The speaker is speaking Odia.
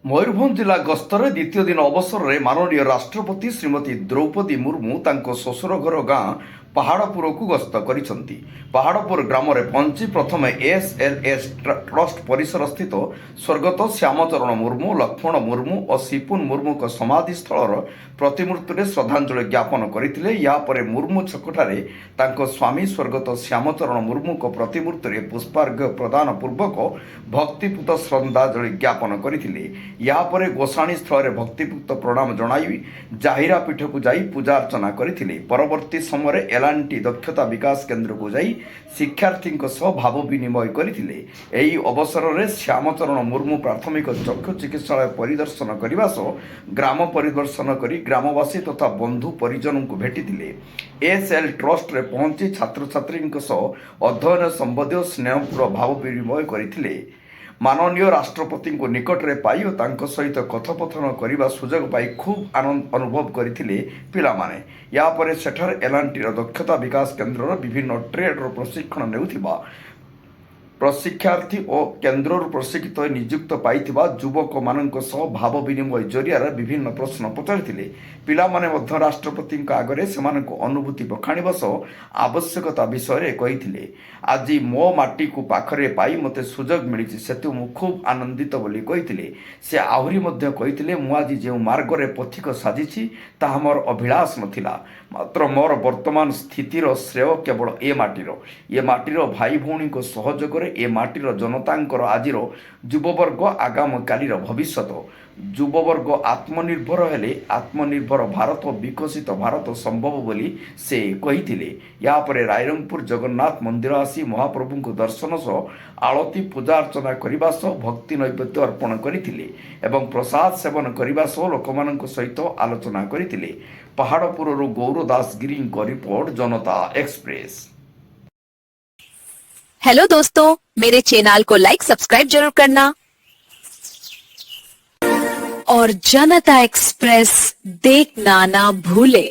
ମୟୂରଭଞ୍ଜ ଜିଲ୍ଲା ଗସ୍ତରେ ଦ୍ୱିତୀୟ ଦିନ ଅବସରରେ ମାନନୀୟ ରାଷ୍ଟ୍ରପତି ଶ୍ରୀମତୀ ଦ୍ରୌପଦୀ ମୁର୍ମୁ ତାଙ୍କ ଶ୍ୱଶୁର ଘର ଗାଁ ପାହାଡ଼ପୁରକୁ ଗସ୍ତ କରିଛନ୍ତି। ପାହାଡ଼ପୁର ଗ୍ରାମରେ ପହଞ୍ଚି ପ୍ରଥମେ ଏସ୍ଏଲ୍ଏସ୍ ଟ୍ରଷ୍ଟ ପରିସରସ୍ଥିତ ସ୍ୱର୍ଗତ ଶ୍ୟାମଚରଣ ମୁର୍ମୁ, ଲକ୍ଷ୍ମଣ ମୁର୍ମୁ ଓ ସିପୁନ ମୁର୍ମୁଙ୍କ ସମାଧିସ୍ଥଳର ପ୍ରତିମୂର୍ତ୍ତିରେ ଶ୍ରଦ୍ଧାଞ୍ଜଳି ଜ୍ଞାପନ କରିଥିଲେ। ଏହାପରେ ମୁର୍ମୁ ଛକଠାରେ ତାଙ୍କ ସ୍ୱାମୀ ସ୍ୱର୍ଗତ ଶ୍ୟାମଚରଣ ମୁର୍ମୁଙ୍କ ପ୍ରତିମୂର୍ତ୍ତିରେ ପୁଷ୍ପାର୍ଘ୍ୟ ପ୍ରଦାନ ପୂର୍ବକ ଭକ୍ତିପୂତ ଶ୍ରଦ୍ଧାଞ୍ଜଳି ଜ୍ଞାପନ କରିଥିଲେ। ଏହାପରେ ଗୋସାଣୀ ସ୍ଥଳରେ ଭକ୍ତିପୂତ ପ୍ରଣାମ ଜଣାଇ ଜାହିରା ପୀଠକୁ ଯାଇ ପୂଜାର୍ଚ୍ଚନା କରିଥିଲେ। ପରବର୍ତ୍ତୀ ସମୟରେ ଏଲ୍&ଟି ଦକ୍ଷତା ବିକାଶ କେନ୍ଦ୍ରକୁ ଯାଇ ଶିକ୍ଷାର୍ଥୀଙ୍କ ସହ ଭାବ ବିନିମୟ କରିଥିଲେ। ଏହି ଅବସରରେ ଶ୍ୟାମଚରଣ ମୁର୍ମୁ ପ୍ରାଥମିକ ଚକ୍ଷୁ ଚିକିତ୍ସାଳୟ ପରିଦର୍ଶନ କରିବା ସହ ଗ୍ରାମ ପରିଦର୍ଶନ କରି ଗ୍ରାମବାସୀ ତଥା ବନ୍ଧୁ ପରିଜନଙ୍କୁ ଭେଟିଥିଲେ। ଏସ୍ଏଲ୍ ଟ୍ରଷ୍ଟରେ ପହଞ୍ଚି ଛାତ୍ରଛାତ୍ରୀଙ୍କ ସହ ଅଧ୍ୟୟନ ସମ୍ବନ୍ଧୀୟ ସ୍ନେହପୂର୍ଣ୍ଣ ଭାବ ବିନିମୟ କରିଥିଲେ। ମାନନୀୟ ରାଷ୍ଟ୍ରପତିଙ୍କୁ ନିକଟରେ ପାଇ ଓ ତାଙ୍କ ସହିତ କଥୋପକଥନ କରିବା ସୁଯୋଗ ପାଇ ଖୁବ୍ ଆନନ୍ଦ ଅନୁଭବ କରିଥିଲେ ପିଲାମାନେ। ଏହାପରେ ସେଠାରେ ଏଲ୍&ଟିର ଦକ୍ଷତା ବିକାଶ କେନ୍ଦ୍ରର ବିଭିନ୍ନ ଟ୍ରେଡ୍ର ପ୍ରଶିକ୍ଷଣ ନେଉଥିବା ପ୍ରଶିକ୍ଷାର୍ଥୀ ଓ କେନ୍ଦ୍ରରୁ ପ୍ରଶିକ୍ଷିତ ହୋଇ ନିଯୁକ୍ତ ପାଇଥିବା ଯୁବକମାନଙ୍କ ସହ ଭାବ ବିନିମୟ ଜରିଆରେ ବିଭିନ୍ନ ପ୍ରଶ୍ନ ପଚାରିଥିଲେ। ପିଲାମାନେ ମଧ୍ୟ ରାଷ୍ଟ୍ରପତିଙ୍କ ଆଗରେ ସେମାନଙ୍କ ଅନୁଭୂତି ବଖାଣିବା ସହ ଆବଶ୍ୟକତା ବିଷୟରେ କହିଥିଲେ। ଆଜି ମୋ ମାଟିକୁ ପାଖରେ ପାଇ ମୋତେ ସୁଯୋଗ ମିଳିଛି, ସେଥି ମୁଁ ଖୁବ୍ ଆନନ୍ଦିତ ବୋଲି କହିଥିଲେ। ସେ ଆହୁରି ମଧ୍ୟ କହିଥିଲେ, ମୁଁ ଆଜି ଯେଉଁ ମାର୍ଗରେ ପଥିକ ସାଜିଛି ତାହା ମୋର ଅଭିଳାଷ ନଥିଲା, ମାତ୍ର ମୋର ବର୍ତ୍ତମାନ ସ୍ଥିତିର ଶ୍ରେୟ କେବଳ ଏ ମାଟିର ଭାଇ ଭଉଣୀଙ୍କ ସହଯୋଗରେ, ଏ ମାଟିର ଜନତାଙ୍କର ଆଜିର ଯୁବବର୍ଗ ଆଗାମୀକାଲିର ଭବିଷ୍ୟତ। ଯୁବବର୍ଗ ଆତ୍ମନିର୍ଭର ହେଲେ ଆତ୍ମନିର୍ଭର ଭାରତ, ବିକଶିତ ଭାରତ ସମ୍ଭବ ବୋଲି ସେ କହିଥିଲେ। ଏହାପରେ ରାଇରଙ୍ଗପୁର ଜଗନ୍ନାଥ ମନ୍ଦିର ଆସି ମହାପ୍ରଭୁଙ୍କ ଦର୍ଶନ ସହ ଆଳତୀ ପୂଜାର୍ଚ୍ଚନା କରିବା ସହ ଭକ୍ତି ନୈବେଦ୍ୟ ଅର୍ପଣ କରିଥିଲେ ଏବଂ ପ୍ରସାଦ ସେବନ କରିବା ସହ ଲୋକମାନଙ୍କ ସହିତ ଆଲୋଚନା କରିଥିଲେ। ପାହାଡ଼ପୁରରୁ ଗୌର ଦାସଗିରିଙ୍କ ରିପୋର୍ଟ, जनता एक्सप्रेस। हेलो दोस्तों, मेरे चैनल को लाइक सब्सक्राइब जरूर करना और जनता एक्सप्रेस देखना ना भूले।